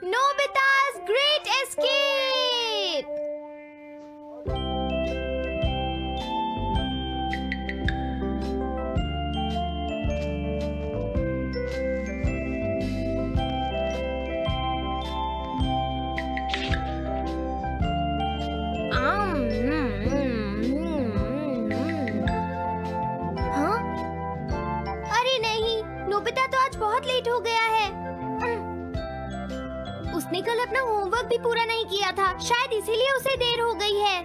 Nobita's Great Escape! हाँ? अरे नहीं, नोबिता तो आज बहुत लेट हो गया है। उसने कल अपना होमवर्क भी पूरा नहीं किया था, शायद इसीलिए उसे देर हो गई है।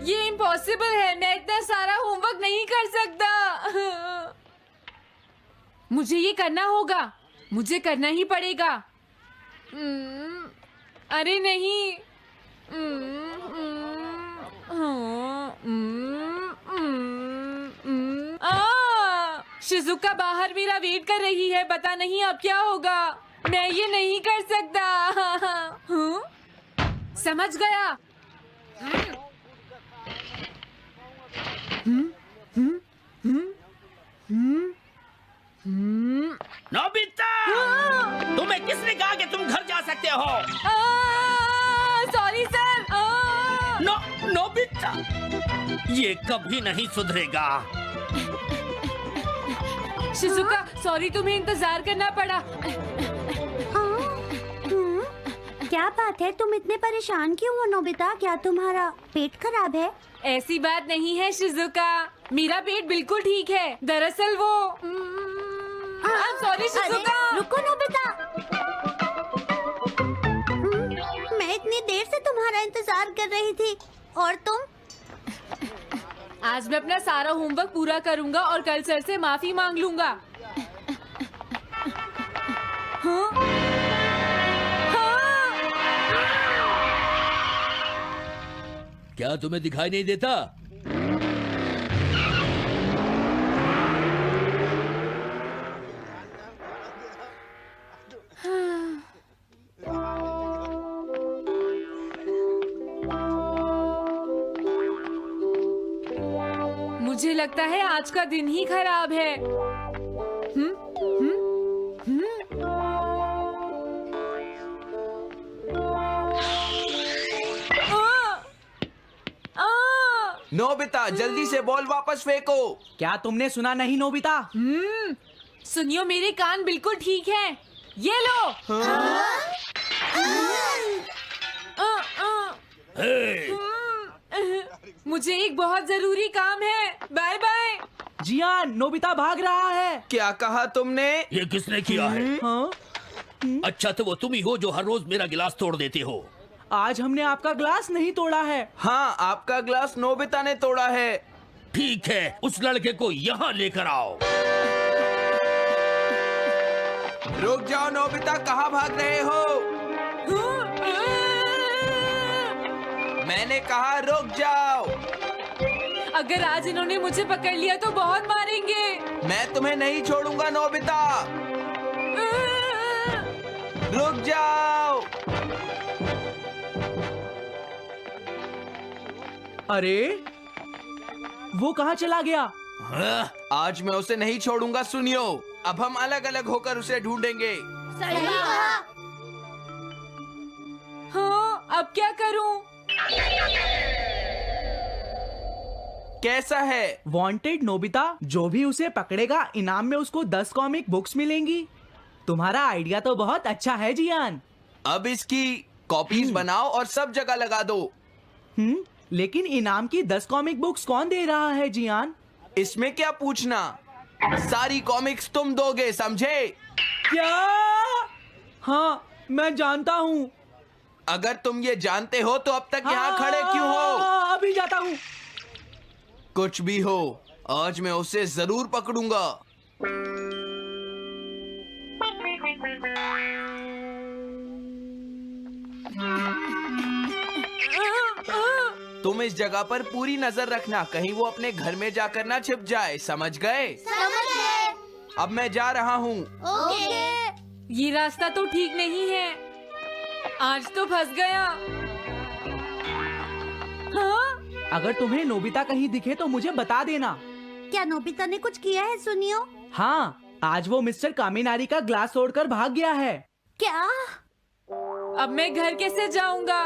ये इम्पॉसिबल है, मैं इतना सारा होमवर्क नहीं कर सकता। मुझे ये करना होगा, मुझे करना ही पड़ेगा। अरे नहीं। शिजुका बाहर मेरा वेट कर रही है, पता नहीं अब क्या होगा। मैं ये नहीं कर सकता। समझ गया। नोबिता, तुम्हें किसने कहा कि तुम घर जा सकते हो? Sorry sir. नोबिता, ये कभी नहीं सुधरेगा। शिजुका, सॉरी तुम्हें इंतजार करना पड़ा। क्या बात है, तुम इतने परेशान क्यों हो नोबिता? क्या तुम्हारा पेट खराब है? ऐसी बात नहीं है शिजुका, मेरा पेट बिल्कुल ठीक है। दरअसल वो सॉरी शिजुका। रुको नोबिता, मैं इतनी देर से तुम्हारा इंतजार कर रही थी और तुम? आज मैं अपना सारा होमवर्क पूरा करूंगा और कल सर से माफी मांग लूंगा। हाँ? हाँ? क्या तुम्हें दिखाई नहीं देता? मुझे लगता है आज का दिन ही खराब है। नोबिता, जल्दी से बॉल वापस फेंको। क्या तुमने सुना नहीं नोबिता? सुनियो, मेरे कान बिल्कुल ठीक हैं। ये लो। मुझे एक बहुत जरूरी काम है। Bye bye. जियान, नोबिता भाग रहा है। क्या कहा तुमने? ये किसने किया है? हाँ? अच्छा, तो वो तुम ही हो जो हर रोज मेरा गिलास तोड़ देते हो। आज हमने आपका ग्लास नहीं तोड़ा है। हाँ, आपका ग्लास नोबिता ने तोड़ा है। ठीक है, उस लड़के को यहाँ लेकर आओ। रुक जाओ नोबिता, कहाँ भाग रहे हो? मैंने कहा रुक जाओ। अगर आज इन्होंने मुझे पकड़ लिया तो बहुत मारेंगे। मैं तुम्हें नहीं छोड़ूंगा नोबिता, रुक जाओ। अरे वो कहाँ चला गया? आज मैं उसे नहीं छोड़ूंगा। सुनियो, अब हम अलग अलग होकर उसे ढूंढेंगे। सही कहा। हाँ, अब क्या करूं? कैसा है? वांटेड नोबिता, जो भी उसे पकड़ेगा इनाम में उसको 10 कॉमिक बुक्स मिलेंगी। तुम्हारा आइडिया तो बहुत अच्छा है जियान। अब इसकी कॉपीज बनाओ और सब जगह लगा दो। लेकिन इनाम की 10 कॉमिक बुक्स कौन दे रहा है जियान? इसमें क्या पूछना, सारी कॉमिक्स तुम दोगे, समझे? क्या? हाँ, मैं जानता हूँ। अगर तुम ये जानते हो तो अब तक यहाँ खड़े क्यों हो? अभी जाता हूँ। कुछ भी हो, आज मैं उसे जरूर पकड़ूंगा। तुम इस जगह पर पूरी नजर रखना, कहीं वो अपने घर में जाकर ना छिप जाए, समझ गए? समझ गए। अब मैं जा रहा हूँ। ओके। ये रास्ता तो ठीक नहीं है। आज तो फंस गया। हाँ? अगर तुम्हें नोबिता कहीं दिखे तो मुझे बता देना। क्या नोबिता ने कुछ किया है सुनियो? हाँ, आज वो मिस्टर कामिनारी का ग्लास तोड़कर भाग गया है। क्या? अब मैं घर कैसे जाऊंगा?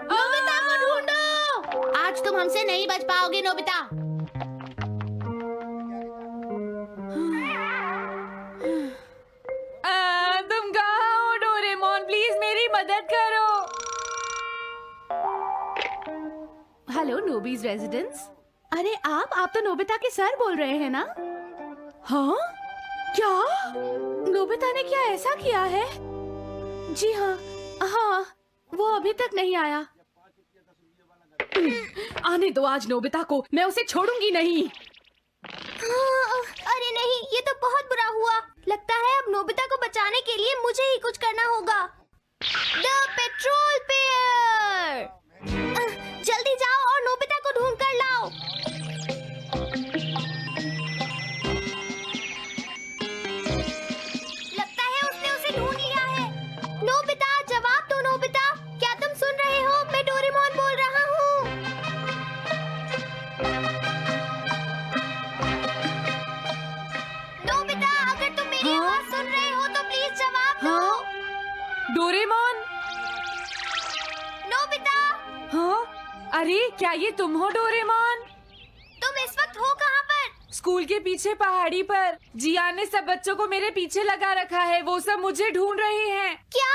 नोबिता को ढूंढो। आज तुम हमसे नहीं बच पाओगे नोबिता। तुम कहाँ हो डोरेमोन? प्लीज मेरी मदद करो। हेलो नोबीज रेजिडेंस। अरे आप तो नोबिता के सर बोल रहे हैं ना? हाँ? क्या? नोबिता ने क्या ऐसा किया है? जी हाँ, वो अभी तक नहीं आया। आने दो आज नोबिता को, मैं उसे छोड़ूंगी नहीं। अरे नहीं, ये तो बहुत बुरा हुआ। लगता है अब नोबिता को बचाने के लिए मुझे ही कुछ करना होगा। द पेट्रोल पेयर, जल्दी जाओ और नोबिता को ढूंढ कर लाओ। लगता है उसने उसे ढूंढ लिया है। नोबिता, जवाब दो नोबिता। क्या तुम सुन रहे हो? मैं डोरेमोन बोल रहा हूँ। नोबिता, अगर तुम मेरी आवाज सुन रहे हो तो प्लीज जवाब दो। डोरेमोन? नोबिता, हाँ? अरे क्या ये तुम हो डोरेमोन? तुम इस वक्त हो कहाँ पर? स्कूल के पीछे पहाड़ी पर। जियान ने सब बच्चों को मेरे पीछे लगा रखा है। वो सब मुझे ढूंढ रहे हैं। क्या?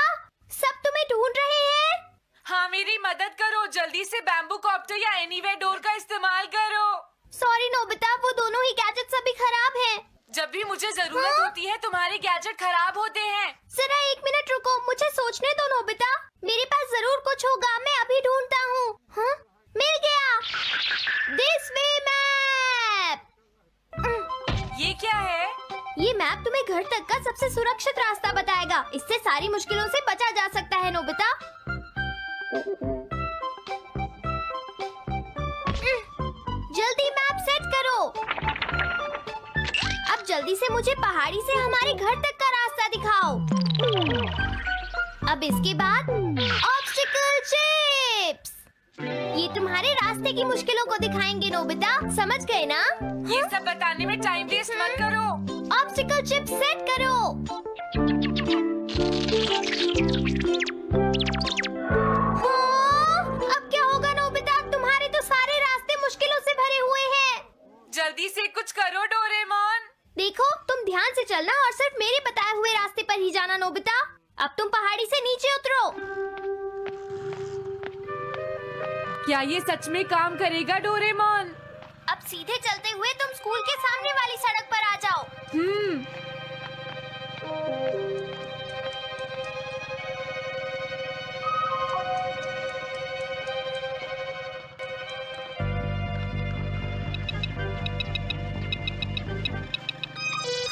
सब तुम्हें ढूंढ रहे हैं? हाँ, मेरी मदद करो। जल्दी से बैम्बू कॉप्टर या एनीवेयर डोर का इस्तेमाल करो। सॉरी नोबिता, वो दोनों ही गैजेट्स अभी खराब हैं। जब भी मुझे जरूरत होती है तुम्हारे गैजेट खराब होते हैं। जरा 1 मिनट रुको, मुझे सोचने दो नोबिता। मेरे पास जरूर कुछ होगा, मैं अभी ढूंढता हूँ। हाँ? मिल गया। This way map. ये क्या है? ये मैप तुम्हें घर तक का सबसे सुरक्षित रास्ता बताएगा। इससे सारी मुश्किलों से बचा जा सकता है नोबिता। जल्दी मैप सेट करो। अब जल्दी से मुझे पहाड़ी से हमारे घर तक का रास्ता दिखाओ। अब इसके बाद ऑब्स्टिकल चिप्स। ये तुम्हारे रास्ते की मुश्किलों को दिखाएंगे नोबिता, समझ गए ना? ये सब बताने में टाइम वेस्ट मत करो। ऑब्स्टिकल चिप्स सेट करो। हाँ, अब क्या होगा नोबिता? तुम्हारे तो सारे रास्ते मुश्किलों से भरे हुए हैं। जल्दी से कुछ करो डोरेमोन। देखो, तुम ध्यान से चलना और सिर्फ मेरे बताए हुए रास्ते पर ही जाना नोबिता। अब तुम पहाड़ी से नीचे उतरो। क्या ये सच में काम करेगा डोरेमोन? अब सीधे चलते हुए तुम स्कूल के सामने वाली सड़क पर आ जाओ।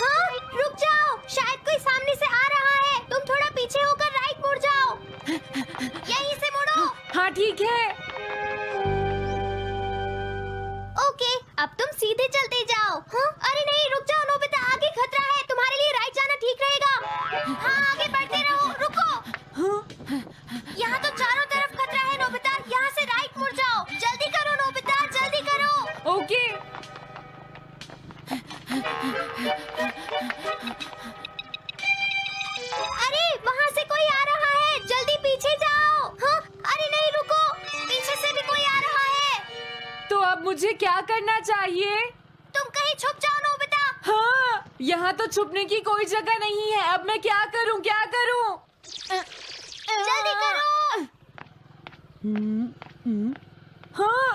हाँ, रुक जाओ, शायद कोई सामने से आ रहा है। तुम थोड़ा पीछे होकर राइट मुड़ जाओ। यहीं से मुड़ो। हाँ ठीक है। ओके, अब तुम सीधे चलते जाओ। हाँ? अरे नहीं, रुक जाओ नोबिता, आगे खतरा है। तुम्हारे लिए राइट जाना ठीक रहेगा। हाँ, आगे बढ़ते रहो। रुको, यहाँ तो चारों तरफ खतरा है नोबिता। यहाँ से राइट मुड़ जाओ। जल्दी करो नोबिता, जल्दी करो। ओके। अरे वहाँ से कोई आ रहा है, जल्दी पीछे जाओ। हाँ? अरे नहीं, रुको, पीछे से भी कोई आ रहा है। तो अब मुझे क्या करना चाहिए? तुम कहीं छुप जाओ नोबिता। हाँ, यहाँ तो छुपने की कोई जगह नहीं है। अब मैं क्या करूँ, क्या करूँ? जल्दी करो। हाँ,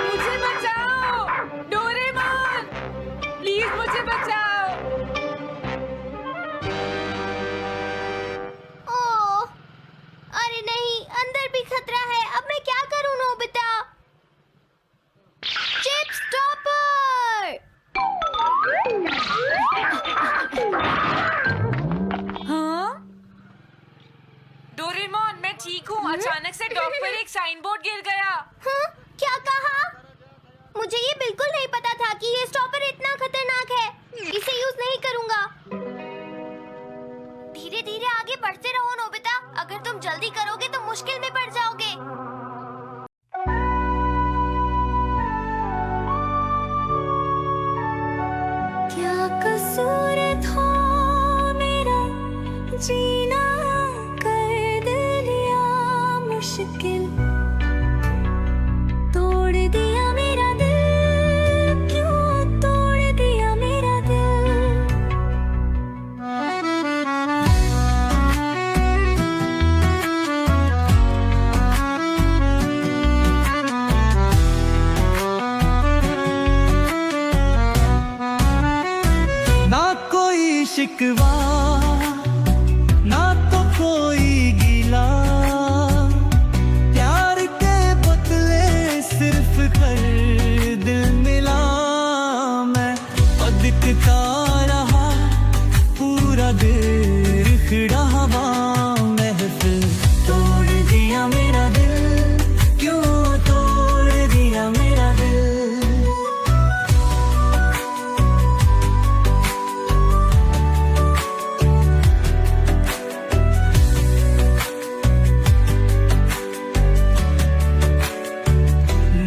मुझे बचाओ डोरेमोन, प्लीज मुझे बचाओ। ओह, अरे नहीं, अंदर भी खतरा है। अब मैं क्या करूं नोबिता? Chip stopper. हाँ? डोरेमोन, मैं ठीक हूँ। अचानक से डॉक पर एक साइन बोर्ड गिर गया। हाँ? क्या कहा? मुझे ये बिल्कुल नहीं पता था बाकी ये स्टॉपर इतना खतरनाक है, इसे यूज नहीं करूंगा। धीरे धीरे आगे बढ़ते रहो नोबिता, अगर तुम जल्दी करोगे तो मुश्किल में पड़ जाओगे। क्या कसूर था मेरा, जीना कर दिया मुश्किल, तोड़ दिया मेरा दिल, क्यों तोड़ दिया मेरा दिल। ना कोई शिकवा ना तो कोई गिला, प्यार के बदले सिर्फ कर दिल मिला। मैं दिखता रहा पूरा देर खड़ा हवा, महफिल तोड़ दिया मेरा दिल, क्यों तोड़ दिया मेरा दिल।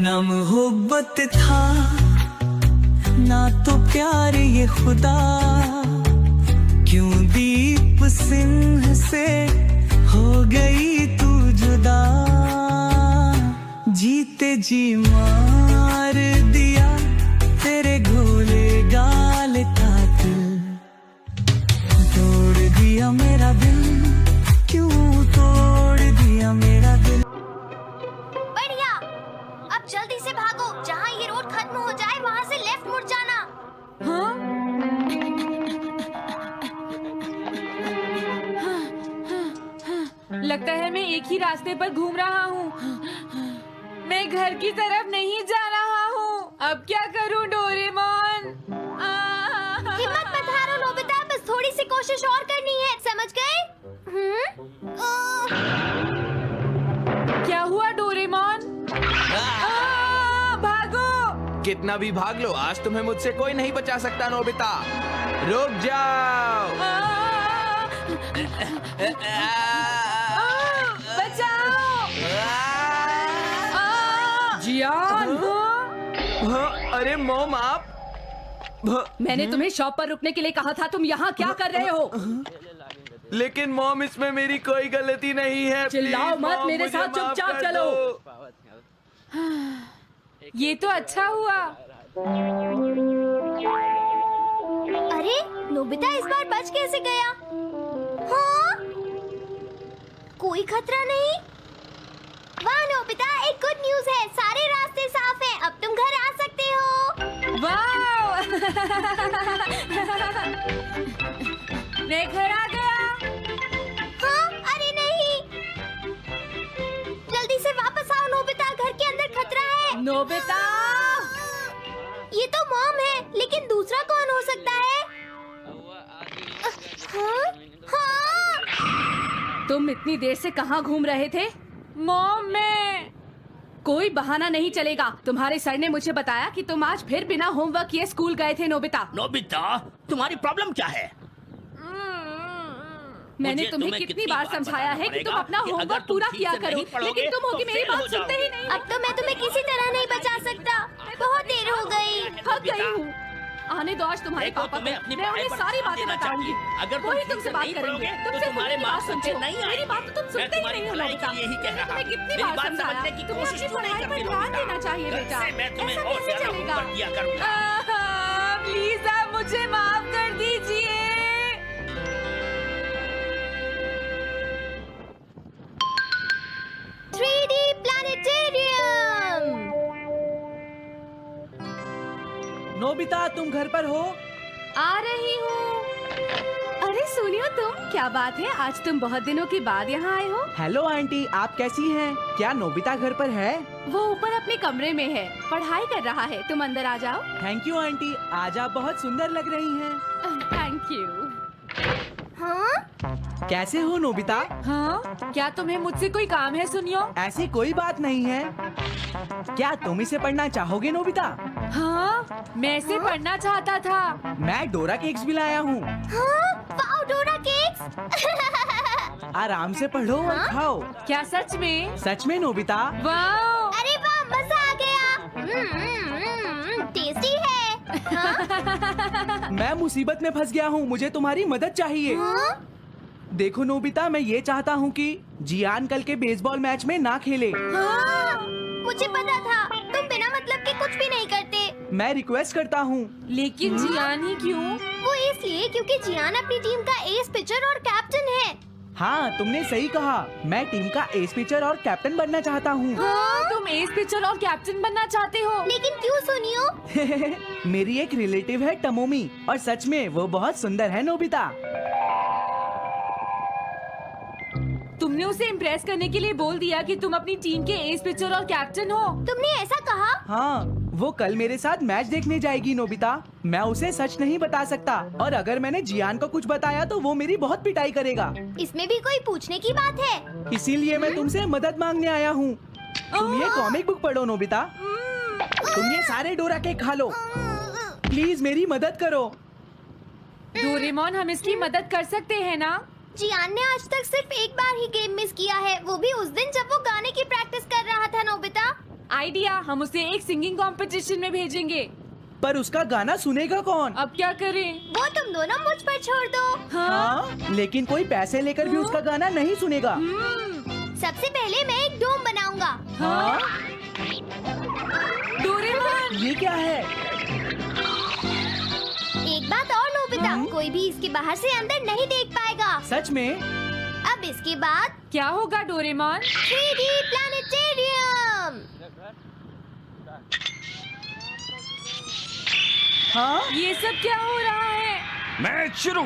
ना मोहब्बत था ना तो प्यार ये खुदा, क्यों दीप सिंह से हो गई तू जुदा। जीते जी मार दिया तेरे घोले गाल का दिल, तोड़ दिया मेरा दिल, क्यों तोड़ दिया मेरा दिल। बढ़िया, अब जल्दी से भागो, जहाँ ये रोड खत्म हो जाए वहाँ से लेफ्ट मुड़ जाना। हाँ? लगता है मैं एक ही रास्ते पर घूम रहा हूँ। मैं घर की तरफ नहीं जा रहा हूँ। अब क्या करूँ डोरेमोन? हिम्मत मत हारो नोबिता, बस थोड़ी सी कोशिश और करनी है, समझ गए? क्या हुआ डोरेमोन? भागो! कितना भी भाग लो, आज तुम्हें मुझसे कोई नहीं बचा सकता नोबिता। रुक जाओ। बचाओ! जियान! हाँ, अरे मॉम आप मैंने तुम्हें शॉप पर रुकने के लिए कहा था, तुम यहाँ क्या कर रहे हो? लेकिन मॉम इसमें मेरी कोई गलती नहीं है। चिल्लाओ प्लीज, मत, मॉम, मेरे मुझे साथ माफ चुपचाप कर चलो। दो। ये तो अच्छा हुआ। अरे नोबिता इस बार बच कैसे गया? हाँ? कोई खतरा नहीं? वाह नोबिता, एक गुड न्यूज़ है, सारे रास्ते साफ हैं, अब तुम घर आ सकते हो। वाओ! मैं घर आ गया। हाँ? अरे नहीं, जल्दी से वापस आओ नोबिता, घर के अंदर खतरा है। नोबिता! ये तो मॉम है, लेकिन दूसरा कौन हो सकता है? हाँ? हाँ? तुम इतनी देर से कहाँ घूम रहे थे? मॉम मैं कोई बहाना नहीं चलेगा। तुम्हारे सर ने मुझे बताया कि तुम आज फिर बिना होमवर्क किए स्कूल गए थे नोबिता। नोबिता, तुम्हारी प्रॉब्लम क्या है? मैंने मुझे तुम्हें तुम्हें कितनी बार समझाया है कि तुम अपना कि अगर होमवर्क तुम पूरा ठीक किया से करो, नहीं पढ़ोगे, लेकिन तुम होगी तो मेरी फेल हो बात सुनते ही जाओगे। नहीं। अब तो मैं तुम्हें किसी तरह नहीं बचा सकता, बहुत देर हो गई। थक गई हूँ। आने दो आज तुम्हारे देखो, पापा तुम्हें को, अपनी मैं पढ़ाई उन्हें पर सारी ध्यान बातें देना बताऊंगी। चाहिए। अगर तुम वही ठीक तुमसे से बात नहीं करेंगे। पढ़ोगे, तुम तो सिर्फ तुम्हारे मेरी बात मार्क्स सुनते अच्छे हो। नहीं मेरी आएंगे। बात तो तुम मैं सुनते ही तुम्हारी नहीं हो भलाई नोबिता। के लिए ही कह मैंने रहा तुम्हें हूँ। कितनी मेरी बार बात समझाया समझने की तुम्हें कोशिश अपनी क्यों नहीं पढ़ाई पर करती ध्यान नोबिता? देना चाहिए कल बेटा। से मैं तुम्हें ऐसा और कैसे ज्यादा चलेगा? होमवर्क दिया करूंगा। प्लीज आप मुझे माफ कर दीजिए। 3D planetarium. नोबिता तुम घर पर हो? आ रही हूँ। अरे सुनियो तुम, क्या बात है, आज तुम बहुत दिनों के बाद यहाँ आए हो? हेलो आंटी, आप कैसी हैं? क्या नोबिता घर पर है? वो ऊपर अपने कमरे में है, पढ़ाई कर रहा है। तुम अंदर आ जाओ। थैंक यू आंटी, आज आप बहुत सुंदर लग रही हैं। Thank you. हाँ? कैसे हो नोबिता? हाँ, क्या तुम्हें मुझसे कोई काम है सुनियो? ऐसी कोई बात नहीं है। क्या तुम इसे पढ़ना चाहोगे नोबिता? हाँ, मैं इसे पढ़ना चाहता था। मैं डोरा केक्स भी लाया हूँ। वाओ, डोरा केक्स। आराम से पढ़ो और खाओ। क्या सच में? सच में नोबिता। वाओ! अरे वाह, मजा आ गया। टेस्टी है। हाँ? मैं मुसीबत में फंस गया हूँ, मुझे तुम्हारी मदद चाहिए। हाँ? देखो नोबिता, मैं ये चाहता हूँ कि जियान कल के बेसबॉल मैच में ना खेले। हाँ, मुझे पता था तुम बिना मतलब के कुछ भी नहीं करते। मैं रिक्वेस्ट करता हूँ। लेकिन जियान ही क्यों? वो इसलिए क्योंकि जियान अपनी टीम का एस पिचर और कैप्टन है। हाँ, तुमने सही कहा। मैं टीम का एस पिचर और कैप्टन बनना चाहता हूँ। हाँ, तुम एस पिचर और कैप्टन बनना चाहते हो? लेकिन क्यों सुनियो? मेरी एक रिलेटिव है टमोमी, और सच में वो बहुत सुंदर है नोबिता। तुमने उसे इम्प्रेस करने के लिए बोल दिया कि तुम अपनी टीम के एस पिचर और कैप्टन हो। तुमने ऐसा कहा? हाँ, वो कल मेरे साथ मैच देखने जाएगी नोबिता। मैं उसे सच नहीं बता सकता, और अगर मैंने जियान को कुछ बताया तो वो मेरी बहुत पिटाई करेगा। इसमें भी कोई पूछने की बात है? इसीलिए मैं तुमसे मदद मांगने आया हूँ। तुम ये कॉमिक बुक पढ़ो नोबिता। तुम ये सारे डोरा केक खा लो। प्लीज मेरी मदद करो। डोरेमोन, हम इसकी मदद कर सकते हैं ना? जियान ने आज तक सिर्फ एक बार ही गेम मिस किया है, वो भी उस दिन जब वो गाने की प्रैक्टिस कर रहा था। नोबिता, आइडिया, हम उसे एक सिंगिंग कंपटीशन में भेजेंगे। पर उसका गाना सुनेगा कौन? अब क्या करें? वो तुम दोनों मुझ पर छोड़ दो। हाँ? लेकिन कोई पैसे लेकर भी उसका गाना नहीं सुनेगा। सबसे पहले मैं एक डोम बनाऊंगा। हाँ? डोरेमोन! ये क्या है? एक बात और नोबिता, कोई भी इसके बाहर से अंदर नहीं देख पाएगा। सच में? अब इसके बाद क्या होगा डोरेमोन? 3D planetarium. हाँ? ये सब क्या हो रहा है? मैच शुरू।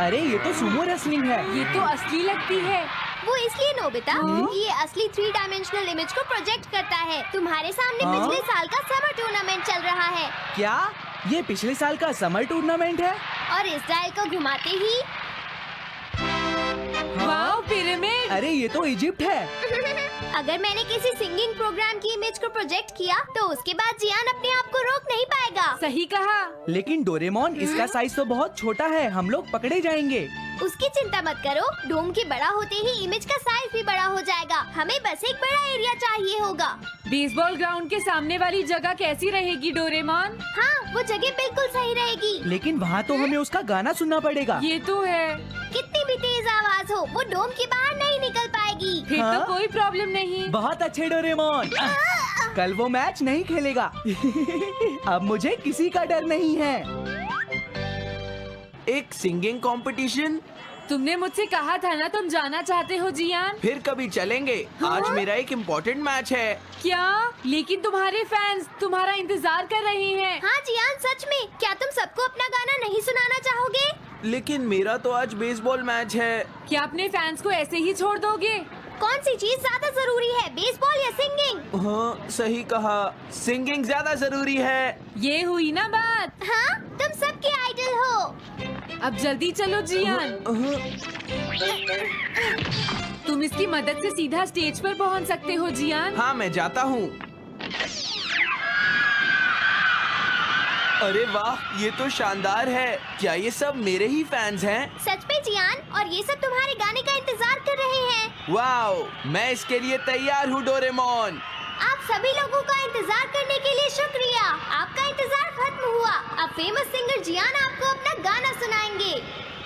अरे ये तो सुमो रेसलिंग है। ये तो असली लगती है। वो इसलिए नोबिता, ये असली 3 डायमेंशनल इमेज को प्रोजेक्ट करता है। तुम्हारे सामने हाँ? पिछले साल का समर टूर्नामेंट चल रहा है, क्या ये पिछले साल का समर टूर्नामेंट है? और इस डायल को घुमाते ही वाओ, पिरामिड! अरे ये तो इजिप्ट है। अगर मैंने किसी सिंगिंग प्रोग्राम की इमेज को प्रोजेक्ट किया तो उसके बाद जियान अपने आप को रोक नहीं पाएगा। सही कहा। लेकिन डोरेमोन, इसका साइज तो बहुत छोटा है, हम लोग पकड़े जाएंगे। उसकी चिंता मत करो, डोम के बड़ा होते ही इमेज का साइज भी बड़ा हो जाएगा। हमें बस एक बड़ा एरिया चाहिए होगा। बेसबॉल ग्राउंड के सामने वाली जगह कैसी रहेगी डोरेमोन? हाँ, वो जगह बिल्कुल सही रहेगी। लेकिन वहाँ तो हमें उसका गाना सुनना पड़ेगा। ये तो है। कितनी भी तेज आवाज हो, वो डोम के बाहर नहीं निकल पाएगी। फिर हाँ? तो कोई प्रॉब्लम नहीं। बहुत अच्छे डोरेमोन। कल वो मैच नहीं खेलेगा। अब मुझे किसी का डर नहीं है। एक सिंगिंग कंपटीशन? तुमने मुझसे कहा था ना तुम जाना चाहते हो जियान। फिर कभी चलेंगे। आज मेरा एक इम्पोर्टेंट मैच है। क्या? लेकिन तुम्हारे फैंस तुम्हारा इंतजार कर रहे हैं। हाँ जियान, सच में, क्या तुम सबको अपना गाना नहीं सुनाना चाहोगे? लेकिन मेरा तो आज बेसबॉल मैच है। क्या अपने फैंस को ऐसे ही छोड़ दोगे? कौन सी चीज ज्यादा जरूरी है, बेसबॉल या सिंगिंग? हाँ, सही कहा। सिंगिंग ज्यादा जरूरी है। ये हुई ना बात। हाँ, तुम सबके आइडल हो। अब जल्दी चलो जियान। तुम इसकी मदद से सीधा स्टेज पर पहुंच सकते हो जियान। हाँ, मैं जाता हूँ। अरे वाह, ये तो शानदार है। क्या ये सब मेरे ही फैंस हैं? सच में जियान, और ये सब तुम्हारे गाने का इंतजार कर रहे हैं। वाओ, मैं इसके लिए तैयार हूँ डोरेमोन। आप सभी लोगों का इंतजार करने के लिए शुक्रिया। आपका इंतजार खत्म हुआ। अब फेमस सिंगर जियान आपको अपना गाना सुनाएंगे।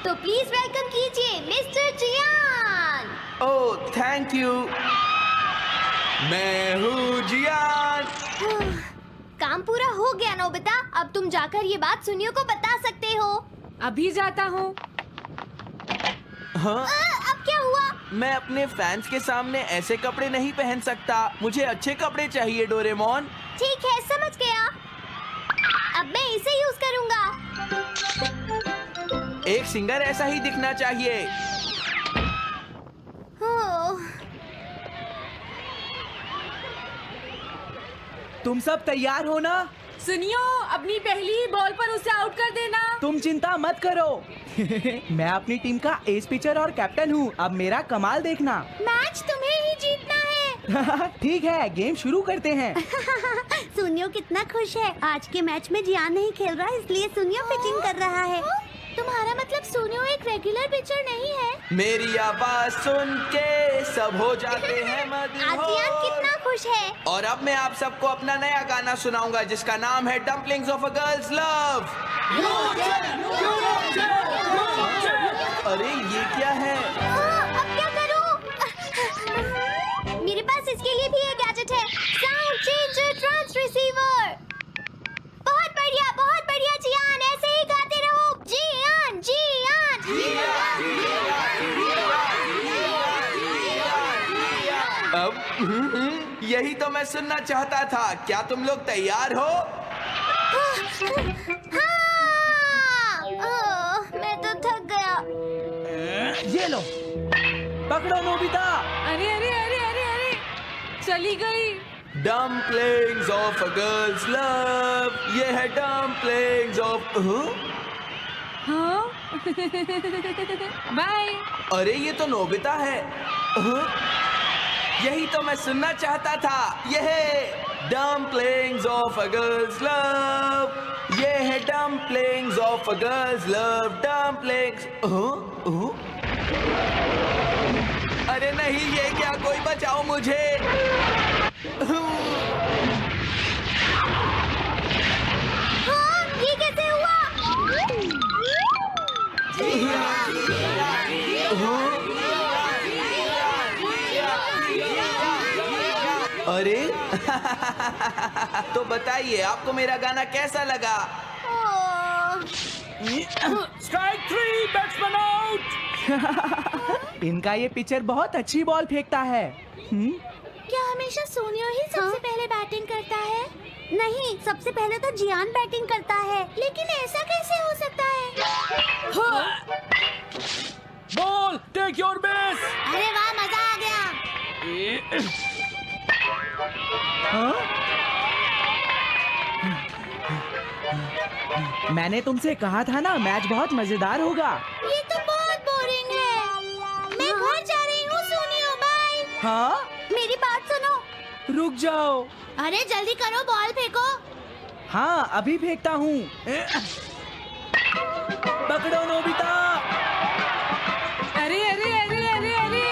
तो प्लीज वेलकम कीजिए mister Jian. Oh, thank you. मैं हूँ जियान। काम पूरा हो गया नोबिता, अब तुम जाकर ये बात सुनियो को बता सकते हो। अभी जाता हूँ। हाँ? अब क्या हुआ? मैं अपने फैंस के सामने ऐसे कपड़े नहीं पहन सकता। मुझे अच्छे कपड़े चाहिए डोरेमोन। ठीक है, समझ गया। अब मैं इसे यूज करूँगा। एक सिंगर ऐसा ही दिखना चाहिए। तुम सब तैयार हो ना? सुनियो, अपनी पहली बॉल पर उसे आउट कर देना। तुम चिंता मत करो। मैं अपनी टीम का एस पिचर और कैप्टन हूँ। अब मेरा कमाल देखना। मैच तुम्हें ही जीतना है। ठीक है, गेम शुरू करते हैं। सुनियो कितना खुश है। आज के मैच में जियान नहीं खेल रहा, इसलिए सुनियो पिचिंग कर रहा है। तुम्हारा मतलब सुनियो एक रेगुलर पिचर नहीं है? मेरी आवाज सुन के सब हो जाते हैं आज जियान कितना खुश है। और अब मैं आप सबको अपना नया गाना सुनाऊंगा जिसका नाम है dumplings of a girls love. अरे ये क्या है? अब क्या करूं? मेरे पास इसके लिए भी एक गैजेट है, साउंड चेंजर ट्रांस रिसीवर। बहुत बढ़िया जियान, ऐसे ही गाते रहो। जियान जियान अब यही तो मैं सुनना चाहता था। क्या तुम लोग तैयार हो? हाँ, मैं तो थक गया। ये लो, पकड़ो नोबिता। अरे अरे अरे अरे अरे, चली गई। Dumplings of a girls love. ये है डम्पलिंग्स ऑफ। हाँ? बाय। अरे ये तो नोबिता है। यही तो मैं सुनना चाहता था। ये है dumplings of a girls love. ये है dumplings of a girls love. Dumplings. अरे नहीं, ये क्या? कोई बचाओ मुझे। हाँ, ये कैसे हुआ? अरे तो बताइए, आपको मेरा गाना कैसा लगा? Strike 3, batsman out. इनका ये पिचर बहुत अच्छी बॉल फेंकता है। क्या हमेशा सोनियो ही सबसे पहले बैटिंग करता है? नहीं, सबसे पहले तो जियान बैटिंग करता है। लेकिन ऐसा कैसे हो सकता है? Ball, take your base. अरे वाह, मजा आ गया। मैंने तुमसे कहा था ना, मैच बहुत मजेदार होगा। ये तो बहुत बोरिंग है। मैं घर जा रही हूँ सोनियो, बाय। हाँ, मेरी बात सुनो। रुक जाओ। अरे जल्दी करो, बॉल फेंको। हाँ, अभी फेंकता हूँ। पकड़ो नोबिता। अरे अरे अरे अरे अरे,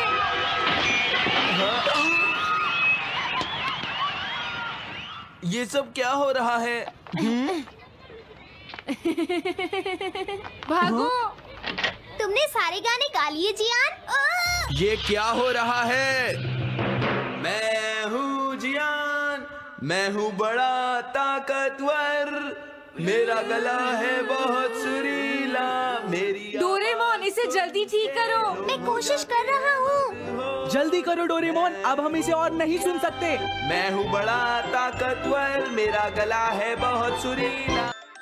ये सब क्या हो रहा है? भागो। तुमने सारे गाने गा लिए जियान? ये क्या हो रहा है? मैं हूँ जियान, मैं हूँ बड़ा ताकतवर, मेरा गला है बहुत सुरीला, मेरी डोरेमोन, इसे जल्दी ठीक करो। मैं कोशिश कर रहा हूँ। जल्दी करो डोरेमोन, अब हम इसे और नहीं सुन सकते। मैं हूँ बड़ा ताकतवर, मेरा गला है बहुत सुरीला।